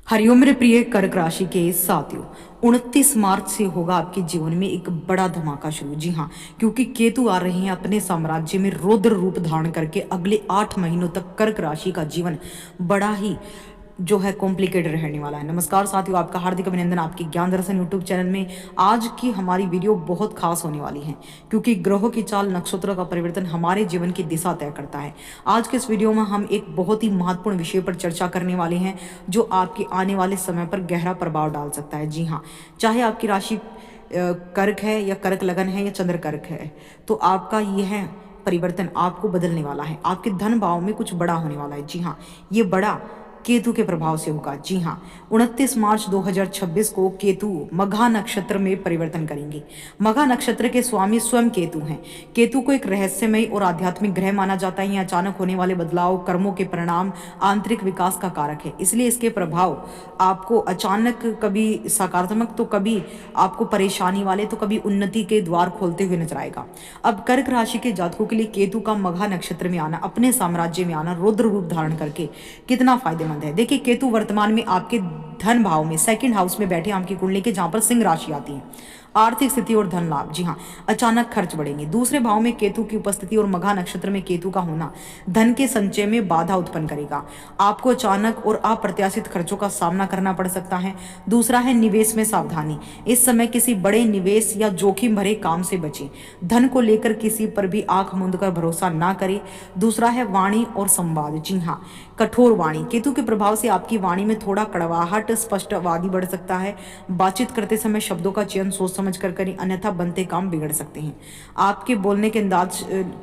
हरिओम मेरे प्रिय कर्क राशि के साथियों, 29 मार्च से होगा आपके जीवन में एक बड़ा धमाका शुरू। जी हाँ, क्योंकि केतु आ रहे हैं अपने साम्राज्य में रौद्र रूप धारण करके अगले 8 महीनों तक कर्क राशि का जीवन बड़ा ही जो है कॉम्प्लिकेटेड रहने वाला है। नमस्कार साथियों, आपका हार्दिक अभिनंदन आपके ज्ञान दर्शन यूट्यूब चैनल में। आज की हमारी वीडियो बहुत खास होने वाली है क्योंकि ग्रहों की चाल, नक्षत्रों का परिवर्तन हमारे जीवन की दिशा तय करता है। आज के इस वीडियो में हम एक बहुत ही महत्वपूर्ण विषय पर चर्चा करने वाले हैं जो आपके आने वाले समय पर गहरा प्रभाव डाल सकता है। जी हाँ, चाहे आपकी राशि कर्क है या कर्क लगन है या चंद्र कर्क है, तो आपका यह परिवर्तन आपको बदलने वाला है। आपके धन भाव में कुछ बड़ा होने वाला है। जी हाँ, ये बड़ा केतु के प्रभाव से होगा। जी हाँ, 29 मार्च 2026 को केतु मघा नक्षत्र में परिवर्तन करेंगे। मघा नक्षत्र के स्वामी स्वयं केतु हैं। केतु को एक रहस्यमय और आध्यात्मिक ग्रह माना जाता है। यह अचानक होने वाले बदलाव, कर्मों के परिणाम, आंतरिक विकास का कारक है। इसलिए इसके प्रभाव आपको अचानक कभी सकारात्मक तो कभी आपको परेशानी वाले तो कभी उन्नति के द्वार खोलते हुए नजर आएगा। अब कर्क राशि के जातकों के लिए केतु का मघा नक्षत्र में आना, अपने साम्राज्य में आना, रौद्र रूप धारण करके कितना फायदेमंद है। देखिए, केतु वर्तमान में आपके धन भाव में सेकंड हाउस में बैठे आपकी कुंडली के, जहां पर सिंह राशि आती है। आर्थिक स्थिति और धन लाभ, जी हाँ, अचानक खर्च बढ़ेंगे। दूसरे भाव में केतु की उपस्थिति और मघा नक्षत्र में केतु का होना धन के संचय में बाधा उत्पन्न करेगा। आपको अचानक और अप्रत्याशित खर्चों का सामना करना पड़ सकता है। दूसरा है निवेश में सावधानी। इस समय किसी बड़े निवेश या जोखिम भरे काम से बचें। धन को लेकर किसी पर भी आंख मूंद कर भरोसा ना करें। दूसरा है वाणी और संवाद। जी हाँ, कठोर वाणी। केतु के प्रभाव से आपकी वाणी में थोड़ा कड़वाहट, स्पष्टवादी बढ़ सकता है। बातचीत करते समय शब्दों का चयन सोच समझ कर करें, अन्यथा बनते काम बिगड़ सकते हैं। आपके बोलने के अंदाज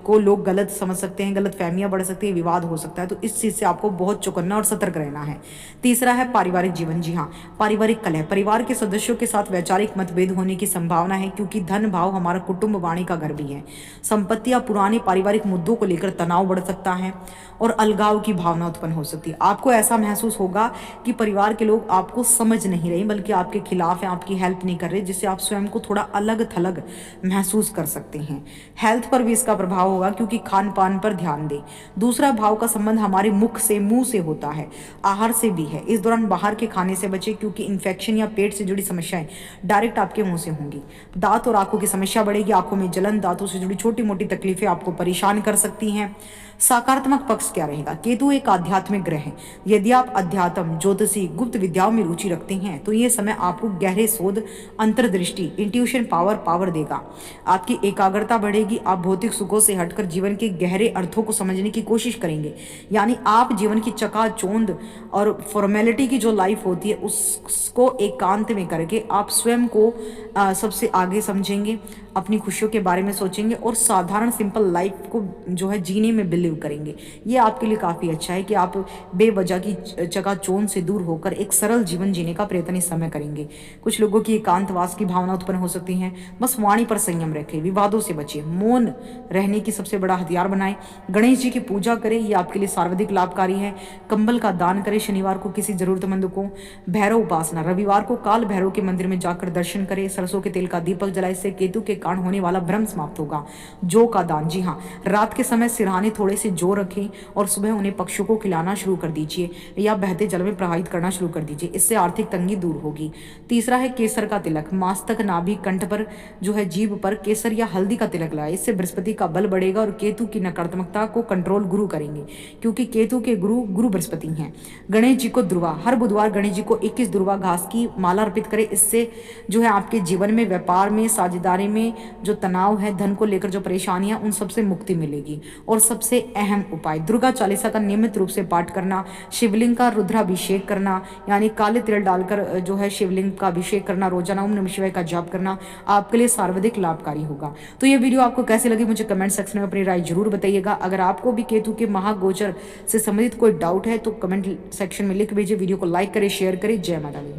को लोग गलत समझ सकते हैं, गलत फहमियां बढ़ सकती है, विवाद हो सकता है। तो इस चीज से आपको बहुत चौकन्ना और सतर्क रहना है। तीसरा है पारिवारिक जीवन। जी हाँ, पारिवारिक कलह। परिवार के सदस्यों के साथ वैचारिक मतभेद होने की संभावना है क्योंकि धन भाव हमारा कुटुंब वाणी का घर भी है। संपत्ति या पुराने पारिवारिक मुद्दों को लेकर तनाव बढ़ सकता है और अलगाव की भावना उत्पन्न हो सकती है। आपको ऐसा महसूस होगा कि परिवार के लोग आपको समझ नहीं रहे, बल्कि आपके खिलाफ हैं, आपकी हेल्प नहीं कर रहे, जिससे आप स्वयं को थोड़ा अलग थलग महसूस कर सकते हैं। हेल्थ पर भी इसका प्रभाव होगा क्योंकि खान पान पर ध्यान दें। दूसरा भाव का संबंध हमारे मुख से, मुंह से होता है, आहार से भी है। इस दौरान बाहर के खाने से बचें क्योंकि इन्फेक्शन या पेट से जुड़ी समस्याएं डायरेक्ट आपके मुंह से होंगी। दांत और आंखों की समस्या बढ़ेगी। आंखों में जलन, दांतों से जुड़ी छोटी मोटी तकलीफें आपको परेशान कर सकती हैं। सकारात्मक पक्ष क्या रहेगा? केतु एक आध्यात्मिक ग्रह है। यदि आप अध्यात्म, ज्योतिषी, गुप्त विद्याओं में रुचि रखते हैं तो ये समय आपको गहरे शोध, अंतर्दृष्टि, इंट्यूशन पावर देगा। आपकी एकाग्रता बढ़ेगी। आप भौतिक सुखों से हटकर जीवन के गहरे अर्थों को समझने की कोशिश करेंगे। यानी आप जीवन की चकाचौंध और फॉर्मेलिटी की जो लाइफ होती है उसको एकांत में करके आप स्वयं को सबसे आगे समझेंगे, अपनी खुशियों के बारे में सोचेंगे और साधारण सिंपल लाइफ को जो है जीने में बिलीव करेंगे। ये आपके लिए काफ़ी अच्छा है कि आप बेवजह की चकाचौंध से दूर होकर एक सरल जीवन जीने का प्रयत्न इस समय करेंगे। कुछ लोगों की एकांतवास की भावना उत्पन्न हो सकती है। बस वाणी पर संयम रखें, विवादों से बचें, मौन रहने की सबसे बड़ा हथियार बनाएं। गणेश जी की पूजा करें, ये आपके लिए सर्वाधिक लाभकारी है। कंबल का दान करें शनिवार को किसी जरूरतमंद को। भैरव उपासना, रविवार को काल भैरव के मंदिर में जाकर दर्शन करें। सरसों के तेल का दीपक जलाए, से केतु के कारण होने वाला भ्रम समाप्त होगा। जौ का दान, जी हाँ, रात के समय सिरहाने थोड़े से जौ रखें और सुबह उन्हें पक्षियों को खिलाना शुरू कर दीजिए या बहते जल में प्रवाहित करना शुरू कर दीजिए। इससे आर्थिक तंगी दूर होगी। तीसरा है केसर का तिलक। मास्तक, नाभि, कंठ पर जो है जीभ पर केसर या हल्दी का तिलक लगाए। इससे बृहस्पति का बल बढ़ेगा और केतु की नकारात्मकता को कंट्रोल गुरु करेंगे क्योंकि केतु के गुरु बृहस्पति हैं। गणेश जी को दुर्वा, हर बुधवार गणेश जी को 21 दुर्वा घास की माला अर्पित करें। इससे जो है आपके जीवन में, व्यापार में, साझेदारी में जो तनाव है, धन को लेकर जो परेशानियां, उन सबसे मुक्ति मिलेगी। और सबसे अहम उपाय, दुर्गा चालीसा का नियमित रूप से पाठ करना, शिवलिंग का रुद्राभिषेक करना, यानी काले तिल डालकर जो है शिवलिंग का अभिषेक करना, रोजाना ओम नमः शिवाय का जाप करना आपके लिए सर्वाधिक लाभकारी होगा। तो ये वीडियो आपको कैसी लगी मुझे कमेंट सेक्शन में अपनी राय जरूर बताइएगा। अगर आपको भी केतु के महागोचर से संबंधित कोई डाउट है तो कमेंट सेक्शन में लिख भेजिए। वीडियो को लाइक करें, शेयर करें। जय माता दी।